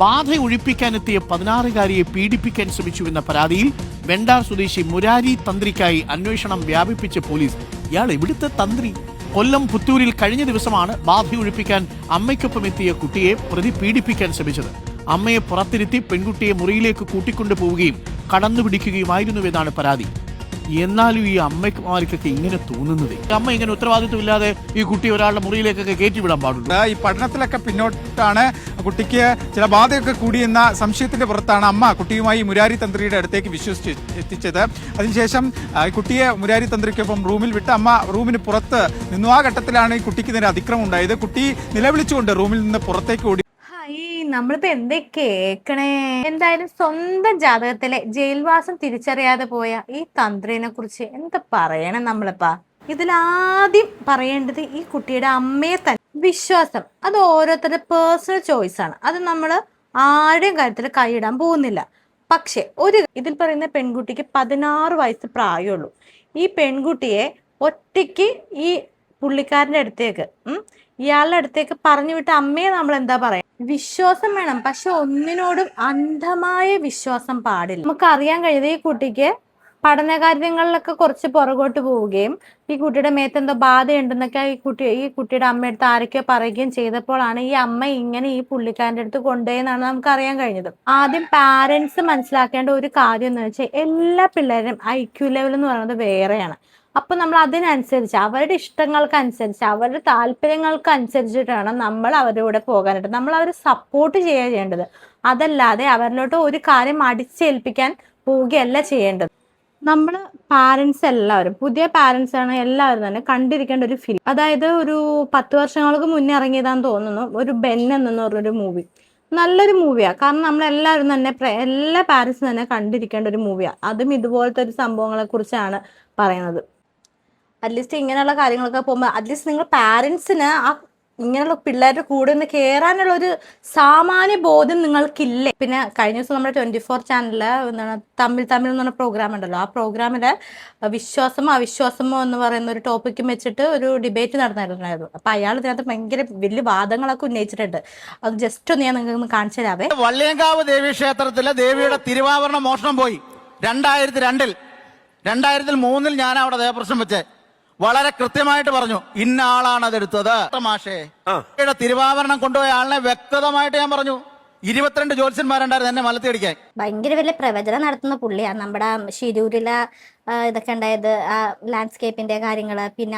ബാധ ഒഴിപ്പിക്കാനെത്തിയ 16-കാരിയെ പീഡിപ്പിക്കാൻ ശ്രമിച്ചുവെന്ന പരാതിയിൽ വെണ്ടാർ സ്വദേശി മുരാരി തന്ത്രിക്കായി അന്വേഷണം വ്യാപിപ്പിച്ച പോലീസ്. ഇയാൾ എവിടുത്തെ തന്ത്രി? കൊല്ലം പുത്തൂരിൽ കഴിഞ്ഞ ദിവസമാണ് ബാധ ഒഴിപ്പിക്കാൻ അമ്മയ്ക്കൊപ്പം എത്തിയ കുട്ടിയെ പ്രതി പീഡിപ്പിക്കാൻ ശ്രമിച്ചത്. അമ്മയെ പുറത്തിരുത്തി പെൺകുട്ടിയെ മുറിയിലേക്ക് കൂട്ടിക്കൊണ്ടു പോവുകയും കടന്നുപിടിക്കുകയുമായിരുന്നുവെന്നാണ് പരാതി. എന്നാലും ഈ അമ്മമാർക്കൊക്കെ ഇങ്ങനെ തോന്നുന്നത്, അമ്മ ഇങ്ങനെ ഉത്തരവാദിത്വമില്ലാതെ ഈ കുട്ടി ഒരാളുടെ മുറിയിലേക്കൊക്കെ കയറ്റിവിടാൻ പാടുള്ളൂ. ഈ പഠനത്തിലൊക്കെ പിന്നോട്ടാണ്, കുട്ടിക്ക് ചില ബാധയൊക്കെ കൂടിയെന്ന സംശയത്തിന്റെ പുറത്താണ് അമ്മ കുട്ടിയുമായി മുരാരി തന്ത്രിയുടെ അടുത്തേക്ക് വിശ്വസിച്ച് എത്തിച്ചത്. അതിനുശേഷം കുട്ടിയെ മുരാരി തന്ത്രിക്കൊപ്പം റൂമിൽ വിട്ട് അമ്മ റൂമിന് പുറത്ത് നിന്നു. ആ ഘട്ടത്തിലാണ് ഈ കുട്ടിക്ക് നേരെ അതിക്രമം ഉണ്ടായത്. കുട്ടി നിലവിളിച്ചുകൊണ്ട് റൂമിൽ നിന്ന് പുറത്തേക്ക് ഓടി. നമ്മളിപ്പോ എന്തേ കേക്കണേ? എന്തായാലും സ്വന്തം ജാതകത്തിലെ ജയിൽവാസം തിരിച്ചറിയാതെ പോയ ഈ തന്ത്രിനെ കുറിച്ച് എന്താ പറയണേ നമ്മളിപ്പാ? ഇതിലാദ്യം പറയേണ്ടത് ഈ കുട്ടിയുടെ അമ്മയെ തന്നെ. വിശ്വാസം അത് ഓരോരുത്തരുടെ പേഴ്സണൽ ചോയ്സ് ആണ്. അത് നമ്മൾ ആരുടെയും കാര്യത്തിൽ കൈയിടാൻ പോകുന്നില്ല. പക്ഷെ ഇതിൽ പറയുന്ന പെൺകുട്ടിക്ക് 16 വയസ്സ് പ്രായമുള്ളൂ. ഈ പെൺകുട്ടിയെ ഒറ്റയ്ക്ക് ഈ പുള്ളിക്കാരൻ്റെ അടുത്തേക്ക് ഇയാളുടെ അടുത്തേക്ക് പറഞ്ഞു വിട്ട അമ്മയെ നമ്മൾ എന്താ പറയാ? വിശ്വാസം വേണം, പക്ഷെ ഒന്നിനോടും അന്ധമായ വിശ്വാസം പാടില്ല. നമുക്ക് അറിയാൻ കഴിയുന്നത് ഈ കുട്ടിക്ക് പഠനകാര്യങ്ങളിലൊക്കെ കുറച്ച് പുറകോട്ട് പോവുകയും ഈ കുട്ടിയുടെ മേത്തെന്തോ ബാധയുണ്ടെന്നൊക്കെ ഈ കുട്ടിയുടെ അമ്മയടുത്ത് ആരൊക്കെയോ പറയുകയും ചെയ്തപ്പോഴാണ് ഈ അമ്മ ഇങ്ങനെ ഈ പുള്ളിക്കാരൻ്റെ അടുത്ത് കൊണ്ടുപോയെന്നാണ് നമുക്ക് അറിയാൻ കഴിഞ്ഞത്. ആദ്യം പാരൻസ് മനസ്സിലാക്കേണ്ട ഒരു കാര്യം എന്ന് വെച്ചാൽ എല്ലാ പിള്ളേരും IQ ലെവൽ എന്ന് പറയുന്നത് വേറെയാണ്. അപ്പൊ നമ്മൾ അതിനനുസരിച്ച് അവരുടെ ഇഷ്ടങ്ങൾക്കനുസരിച്ച് അവരുടെ താല്പര്യങ്ങൾക്ക് അനുസരിച്ചിട്ടാണ് നമ്മൾ അവരുടെ കൂടെ പോകാനായിട്ട്. നമ്മൾ അവരെ സപ്പോർട്ട് ചെയ്യേണ്ടത്, അതല്ലാതെ അവരിലോട്ട് ഒരു കാര്യം അടിച്ചേൽപ്പിക്കാൻ പോവുകയല്ല ചെയ്യേണ്ടത്. നമ്മൾ പാരൻസ് എല്ലാവരും, പുതിയ പാരൻസ് ആണ് എല്ലാവരും തന്നെ കണ്ടിരിക്കേണ്ട ഒരു ഫിലിം. അതായത് ഒരു 10 വർഷങ്ങൾക്ക് മുന്നേ ഇറങ്ങിയതാന്ന് തോന്നുന്നു, ഒരു ബെൻ എന്ന് പറഞ്ഞൊരു മൂവി. നല്ലൊരു മൂവിയാണ്. കാരണം നമ്മളെല്ലാവരും തന്നെ എല്ലാ പാരൻസും തന്നെ കണ്ടിരിക്കേണ്ട ഒരു മൂവിയാണ്. അതും ഇതുപോലത്തെ ഒരു സംഭവങ്ങളെ കുറിച്ചാണ് പറയുന്നത്. അറ്റ്ലീസ്റ്റ് ഇങ്ങനെയുള്ള കാര്യങ്ങളൊക്കെ പോകുമ്പോൾ അറ്റ്ലീസ്റ്റ് നിങ്ങൾ പാരൻസിന് ഇങ്ങനെയുള്ള പിള്ളേരുടെ കൂടെ ഒന്ന് കയറാനുള്ള ഒരു സാമാന്യ ബോധ്യം നിങ്ങൾക്കില്ലേ? പിന്നെ കഴിഞ്ഞ ദിവസം നമ്മുടെ 24 ചാനലില് എന്താണ് തമിഴ് എന്ന് പറഞ്ഞ പ്രോഗ്രാം ഉണ്ടല്ലോ, ആ പ്രോഗ്രാമില് വിശ്വാസമോ അവിശ്വാസമോ എന്ന് പറയുന്ന ഒരു ടോപ്പിക്കും വെച്ചിട്ട് ഒരു ഡിബേറ്റ് നടന്നിട്ടുണ്ടായിരുന്നു. അപ്പൊ അയാൾ ഇതിനകത്ത് ഭയങ്കര വലിയ വാദങ്ങളൊക്കെ ഉന്നയിച്ചിട്ടുണ്ട്. അത് ജസ്റ്റ് ഒന്ന് ഞാൻ നിങ്ങൾക്ക് കാണിച്ചു തരാവേ. വള്ളിയങ്കാവ് ദേവീ ക്ഷേത്രത്തിലെ ദേവിയുടെ തിരുവാഭരണ മോഷണം പോയി 2002-ൽ. 2003-ൽ ഞാൻ അവിടെ ദേവപ്രശ്നം വെച്ചേ വളരെ കൃത്യമായിട്ട് പറഞ്ഞു ഇന്ന ആളാണ് അതെടുത്തത്. മാഷേ തിരുവാഭരണം കൊണ്ടുപോയ ആളിനെ വ്യക്തമായിട്ട് ഞാൻ പറഞ്ഞു. 22 ജ്യോത്സ്യന്മാരുണ്ടായിരുന്നു എന്നെ മലത്തി അടിക്കാൻ. ഭയങ്കര വലിയ പ്രവചനം നടത്തുന്ന പുള്ളിയാണ്. നമ്മുടെ ശിരൂരിലെ ഇതൊക്കെ ഉണ്ടായത്, ലാൻഡ്സ്കേപ്പിന്റെ കാര്യങ്ങള്, പിന്നെ